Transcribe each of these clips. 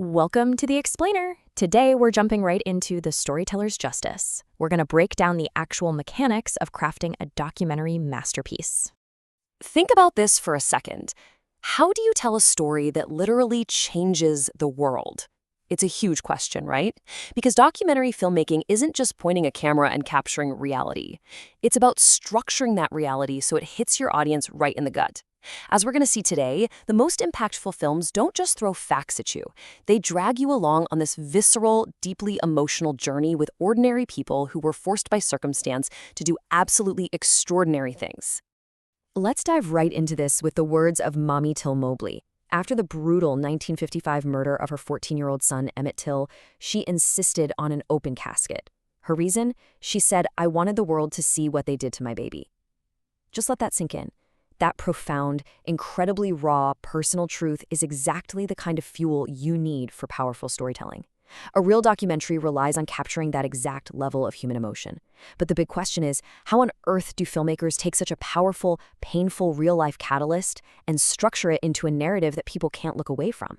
Welcome to The Explainer. Today, we're jumping right into the storyteller's justice. We're going to break down the actual mechanics of crafting a documentary masterpiece. Think about this for a second. How do you tell a story that literally changes the world? It's a huge question, right? Because documentary filmmaking isn't just pointing a camera and capturing reality. It's about structuring that reality so it hits your audience right in the gut. As we're going to see today, the most impactful films don't just throw facts at you. They drag you along on this visceral, deeply emotional journey with ordinary people who were forced by circumstance to do absolutely extraordinary things. Let's dive right into this with the words of Mommy Till Mobley. After the brutal 1955 murder of her 14-year-old son, Emmett Till, she insisted on an open casket. Her reason? She said, "I wanted the world to see what they did to my baby." Just let that sink in. That profound, incredibly raw, personal truth is exactly the kind of fuel you need for powerful storytelling. A real documentary relies on capturing that exact level of human emotion. But the big question is, how on earth do filmmakers take such a powerful, painful, real-life catalyst and structure it into a narrative that people can't look away from?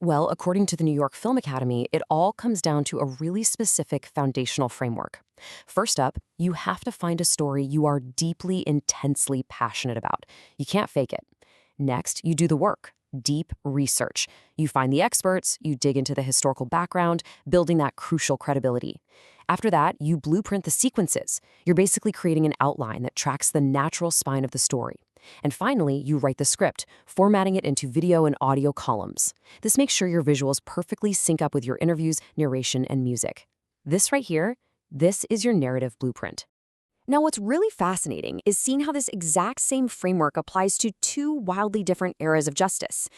Well, according to the New York Film Academy, it all comes down to a really specific foundational framework. First up, you have to find a story you are deeply, intensely passionate about. You can't fake it. Next, you do the work. Deep research. You find the experts, you dig into the historical background, building that crucial credibility. After that, you blueprint the sequences. You're basically creating an outline that tracks the natural spine of the story. And finally, you write the script, formatting it into video and audio columns. This makes sure your visuals perfectly sync up with your interviews, narration, and music. This right here, this is your narrative blueprint. Now, what's really fascinating is seeing how this exact same framework applies to two wildly different eras of justice.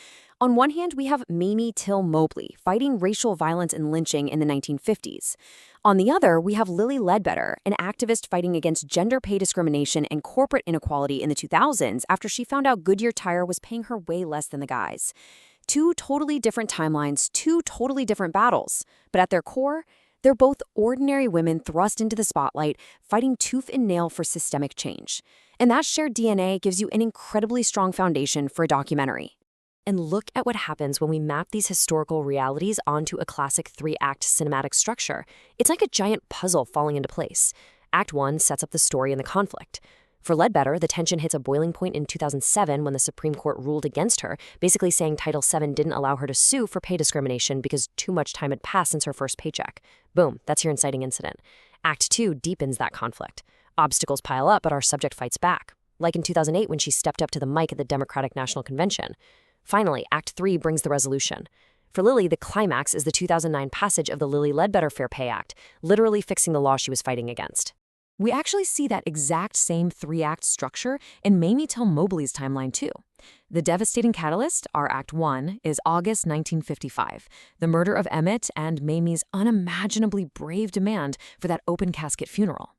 On one hand, we have Mamie Till Mobley fighting racial violence and lynching in the 1950s. On the other, we have Lilly Ledbetter, an activist fighting against gender pay discrimination and corporate inequality in the 2000s after she found out Goodyear Tire was paying her way less than the guys. Two totally different timelines, two totally different battles. But at their core, they're both ordinary women thrust into the spotlight, fighting tooth and nail for systemic change. And that shared DNA gives you an incredibly strong foundation for a documentary. And look at what happens when we map these historical realities onto a classic three-act cinematic structure. It's like a giant puzzle falling into place. Act 1 sets up the story and the conflict. For Ledbetter, the tension hits a boiling point in 2007 when the Supreme Court ruled against her, basically saying Title VII didn't allow her to sue for pay discrimination because too much time had passed since her first paycheck. Boom, that's your inciting incident. Act 2 deepens that conflict. Obstacles pile up, but our subject fights back, like in 2008 when she stepped up to the mic at the Democratic National Convention. Finally, Act 3 brings the resolution. For Lilly, the climax is the 2009 passage of the Lilly Ledbetter Fair Pay Act, literally fixing the law she was fighting against. We actually see that exact same three-act structure in Mamie Till Mobley's timeline, too. The devastating catalyst, our Act 1, is August 1955, the murder of Emmett and Mamie's unimaginably brave demand for that open casket funeral.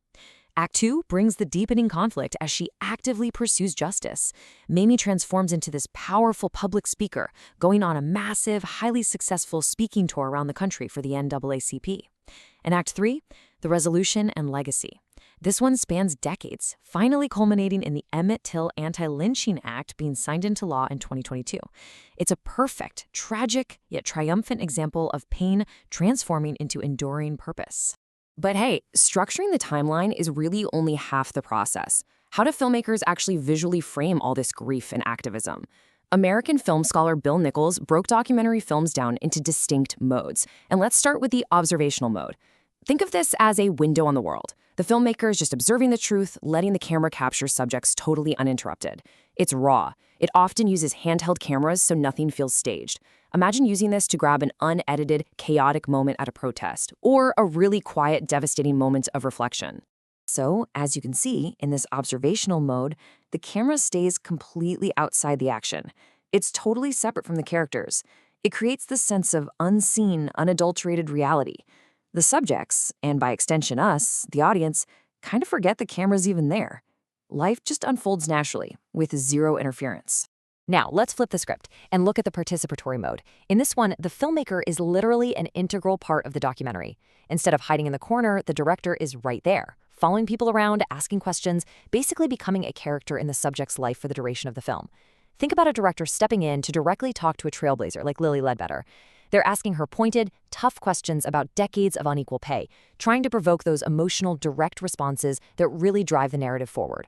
Act 2 brings the deepening conflict as she actively pursues justice. Mamie transforms into this powerful public speaker, going on a massive, highly successful speaking tour around the country for the NAACP. And Act 3, the resolution and legacy. This one spans decades, finally culminating in the Emmett Till Anti-Lynching Act being signed into law in 2022. It's a perfect, tragic, yet triumphant example of pain transforming into enduring purpose. But hey, structuring the timeline is really only half the process. How do filmmakers actually visually frame all this grief and activism? American film scholar Bill Nichols broke documentary films down into distinct modes. And let's start with the observational mode. Think of this as a window on the world. The filmmaker is just observing the truth, letting the camera capture subjects totally uninterrupted. It's raw. It often uses handheld cameras so nothing feels staged. Imagine using this to grab an unedited, chaotic moment at a protest, or a really quiet, devastating moment of reflection. So, as you can see, in this observational mode, the camera stays completely outside the action. It's totally separate from the characters. It creates this sense of unseen, unadulterated reality. The subjects, and by extension us, the audience, kind of forget the camera's even there. Life just unfolds naturally, with zero interference. Now, let's flip the script and look at the participatory mode. In this one, the filmmaker is literally an integral part of the documentary. Instead of hiding in the corner, the director is right there, following people around, asking questions, basically becoming a character in the subject's life for the duration of the film. Think about a director stepping in to directly talk to a trailblazer like Lilly Ledbetter. They're asking her pointed, tough questions about decades of unequal pay, trying to provoke those emotional, direct responses that really drive the narrative forward.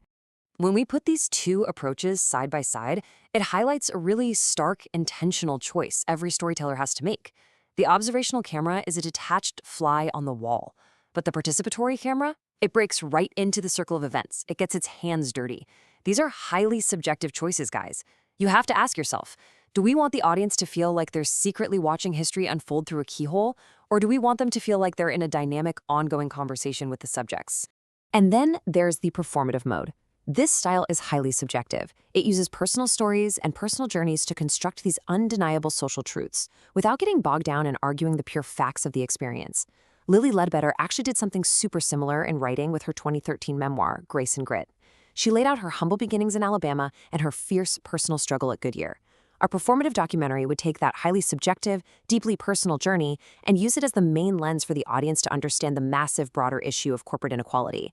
When we put these two approaches side by side, it highlights a really stark, intentional choice every storyteller has to make. The observational camera is a detached fly on the wall, but the participatory camera, it breaks right into the circle of events. It gets its hands dirty. These are highly subjective choices, guys. You have to ask yourself, do we want the audience to feel like they're secretly watching history unfold through a keyhole, or do we want them to feel like they're in a dynamic, ongoing conversation with the subjects? And then there's the performative mode. This style is highly subjective. It uses personal stories and personal journeys to construct these undeniable social truths, without getting bogged down in arguing the pure facts of the experience. Lily Ledbetter actually did something super similar in writing with her 2013 memoir, Grace and Grit. She laid out her humble beginnings in Alabama and her fierce personal struggle at Goodyear. Our performative documentary would take that highly subjective, deeply personal journey and use it as the main lens for the audience to understand the massive, broader issue of corporate inequality.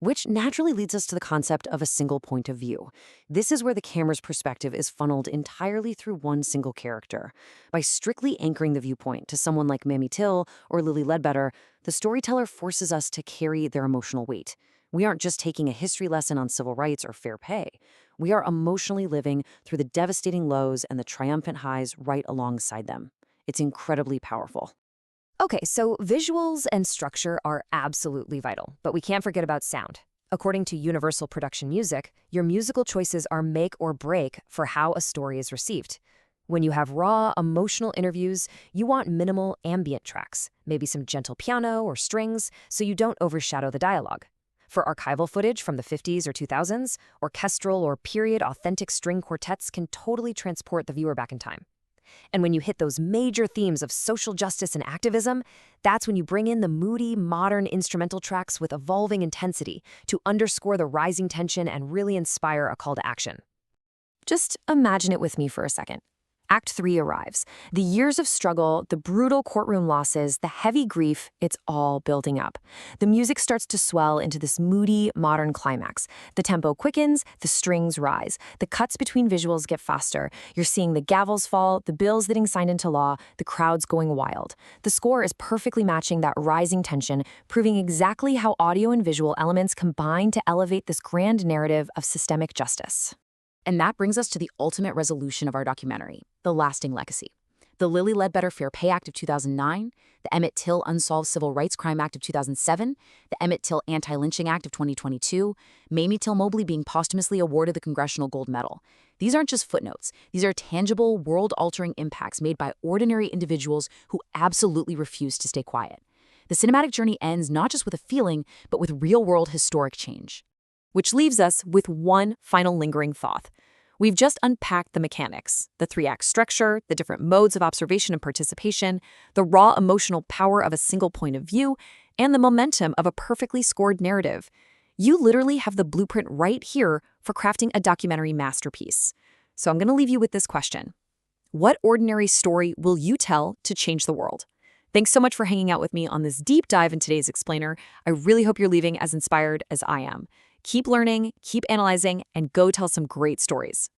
Which naturally leads us to the concept of a single point of view. This is where the camera's perspective is funneled entirely through one single character. By strictly anchoring the viewpoint to someone like Mamie Till or Lily Ledbetter, the storyteller forces us to carry their emotional weight. We aren't just taking a history lesson on civil rights or fair pay. We are emotionally living through the devastating lows and the triumphant highs right alongside them. It's incredibly powerful. Okay, so visuals and structure are absolutely vital, but we can't forget about sound. According to Universal Production Music, your musical choices are make or break for how a story is received. When you have raw, emotional interviews, you want minimal ambient tracks, maybe some gentle piano or strings, so you don't overshadow the dialogue. For archival footage from the 50s or 2000s, orchestral or period authentic string quartets can totally transport the viewer back in time. And when you hit those major themes of social justice and activism, that's when you bring in the moody, modern instrumental tracks with evolving intensity to underscore the rising tension and really inspire a call to action. Just imagine it with me for a second. Act 3 arrives. The years of struggle, the brutal courtroom losses, the heavy grief, it's all building up. The music starts to swell into this moody, modern climax. The tempo quickens, the strings rise. The cuts between visuals get faster. You're seeing the gavels fall, the bills getting signed into law, the crowds going wild. The score is perfectly matching that rising tension, proving exactly how audio and visual elements combine to elevate this grand narrative of systemic justice. And that brings us to the ultimate resolution of our documentary, the lasting legacy. The Lily Ledbetter Fair Pay Act of 2009, the Emmett Till Unsolved Civil Rights Crime Act of 2007, the Emmett Till Anti-Lynching Act of 2022, Mamie Till Mobley being posthumously awarded the Congressional Gold Medal. These aren't just footnotes. These are tangible, world-altering impacts made by ordinary individuals who absolutely refuse to stay quiet. The cinematic journey ends not just with a feeling, but with real-world historic change. Which leaves us with one final lingering thought. We've just unpacked the mechanics, the 3-act structure, the different modes of observation and participation, the raw emotional power of a single point of view, and the momentum of a perfectly scored narrative. You literally have the blueprint right here for crafting a documentary masterpiece. So I'm going to leave you with this question. What ordinary story will you tell to change the world? Thanks so much for hanging out with me on this deep dive in today's Explainer. I really hope you're leaving as inspired as I am. Keep learning, keep analyzing, and go tell some great stories.